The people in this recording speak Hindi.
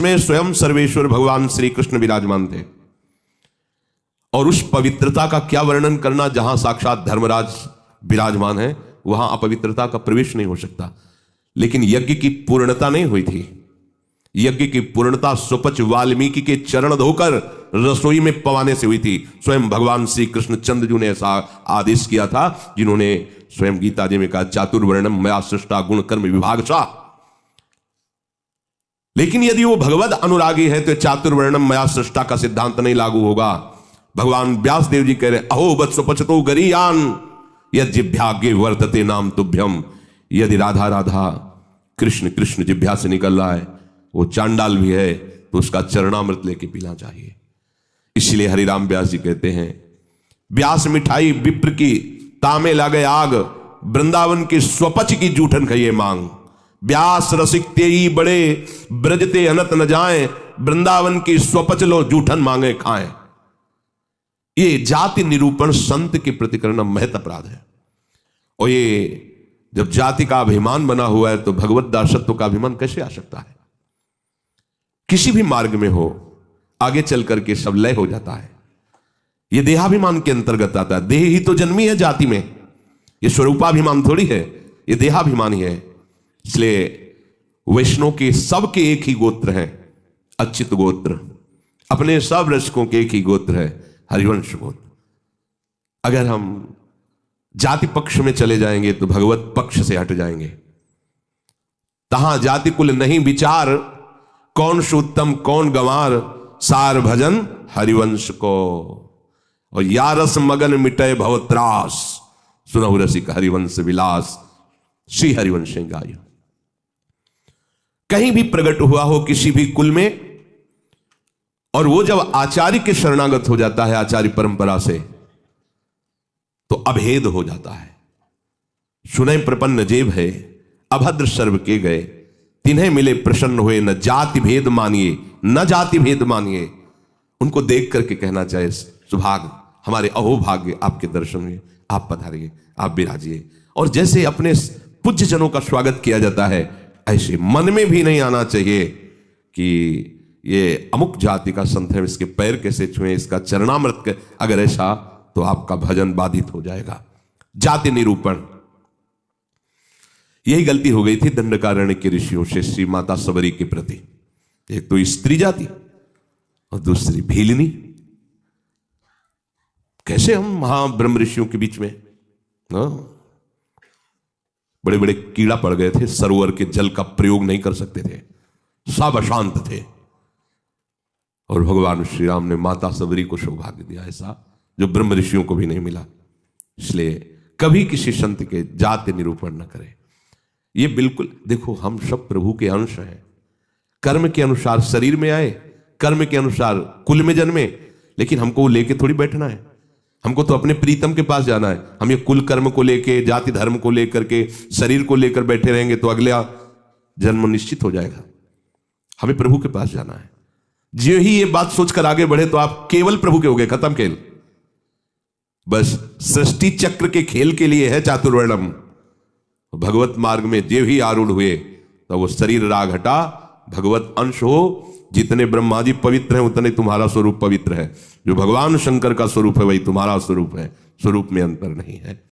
जिसमें स्वयं सर्वेश्वर भगवान श्री कृष्ण विराजमान थे। और उस पवित्रता का क्या वर्णन करना, जहां साक्षात धर्मराज विराजमान है वहां अपवित्रता का प्रवेश नहीं हो सकता। लेकिन यज्ञ की पूर्णता नहीं हुई थी। यज्ञ की पूर्णता सुपच वाल्मीकि के चरण धोकर रसोई में पवाने से हुई थी। स्वयं भगवान श्री कृष्ण चंद्रजू ने ऐसा आदेश किया था, जिन्होंने स्वयं गीता जी में कहा चातुर्वर्णम मया सृष्टा गुण कर्म विभागशः। लेकिन यदि वो भगवद अनुरागी है तो चातुर्वर्णम मया सृष्टा का सिद्धांत नहीं लागू होगा। भगवान व्यासदेव जी कह रहे अहो वत्स पचतो गरीयान यद जिभ्यागे वर्तते नाम तुभ्यम। यदि राधा राधा कृष्ण कृष्ण जिभ्या से निकल रहा है, वो चांडाल भी है तो उसका चरणामृत लेके पीना चाहिए। इसलिए हरिराम व्यास जी कहते हैं व्यास मिठाई विप्र की तामे लागे आग, वृंदावन की स्वपच की जूठन खाइए मांग। व्यास रसिक तेई बड़े ब्रजते अनत न जाए, वृंदावन की स्वपच लो जूठन मांगे खाएं। ये जाति निरूपण संत के प्रति करना महत अपराध है। और ये जब जाति का अभिमान बना हुआ है तो भगवत दासत्व का अभिमान कैसे आ सकता है। किसी भी मार्ग में हो आगे चल करके सब लय हो जाता है। यह देहाभिमान के अंतर्गत आता है। देह ही तो जन्मी है जाति में, यह स्वरूपाभिमान थोड़ी है, यह देहाभिमान ही है। इसलिए वैष्णव के सबके एक ही गोत्र है, अच्युत गोत्र। अपने सब रसिकों के एक ही गोत्र है, हरिवंश गोत्र। अगर हम जाति पक्ष में चले जाएंगे तो भगवत पक्ष से हट जाएंगे। तहां जाति कुल नहीं विचार, कौन सुत्तम कौन गंवार, सार भजन हरिवंश को। और या रस मगन मिटय भवत्रास, सुनहु रसिक हरिवंश विलास, श्री हरिवंश गाय। कहीं भी प्रकट हुआ हो किसी भी कुल में, और वो जब आचार्य के शरणागत हो जाता है आचार्य परंपरा से, तो अभेद हो जाता है। सुनय प्रपन्न जेब है, अभद्र सर्व के गए, तिन्हें मिले प्रसन्न हुए, न जाति भेद मानिए न जाति भेद मानिए। उनको देख करके कहना चाहिए सुभाग हमारे अहोभाग्य आपके दर्शन हुए, आप पधारिए, आप विराजिए। और जैसे अपने पूज्य जनों का स्वागत किया जाता है, ऐसे मन में भी नहीं आना चाहिए कि ये अमुक जाति का संत है, इसके पैर कैसे छुए, इसका चरणामृत। अगर ऐसा तो आपका भजन बाधित हो जाएगा। जाति निरूपण, यही गलती हो गई थी दंडकारण्य के ऋषियों से श्री माता सबरी के प्रति। एक तो स्त्री जाति और दूसरी भीलनी। कैसे हम महाब्रह्म ऋषियों के बीच में बड़े बड़े कीड़ा पड़ गए थे, सरोवर के जल का प्रयोग नहीं कर सकते थे, सब अशांत थे। और भगवान श्री राम ने माता सबरी को सौभाग्य दिया ऐसा जो ब्रह्म ऋषियों को भी नहीं मिला। इसलिए कभी किसी संत के जाति निरूपण न करें। ये बिल्कुल देखो, हम सब प्रभु के अंश हैं। कर्म के अनुसार शरीर में आए, कर्म के अनुसार कुल में जन्मे, लेकिन हमको लेके थोड़ी बैठना है। हमको तो अपने प्रीतम के पास जाना है। हम ये कुल कर्म को लेके, जाति धर्म को लेकर के, शरीर को लेकर बैठे रहेंगे तो अगला जन्म निश्चित हो जाएगा। हमें प्रभु के पास जाना है। जो ही ये बात सोचकर आगे बढ़े तो आप केवल प्रभु के हो गए, खत्म खेल। बस सृष्टि चक्र के खेल के लिए है चातुर्वर्णम। भगवत मार्ग में जे ही आरूढ़ हुए तो वो शरीर राग हटा, भगवत अंश हो। जितने ब्रह्मा जी पवित्र हैं उतने तुम्हारा स्वरूप पवित्र है। जो भगवान शंकर का स्वरूप है वही तुम्हारा स्वरूप है, स्वरूप में अंतर नहीं है।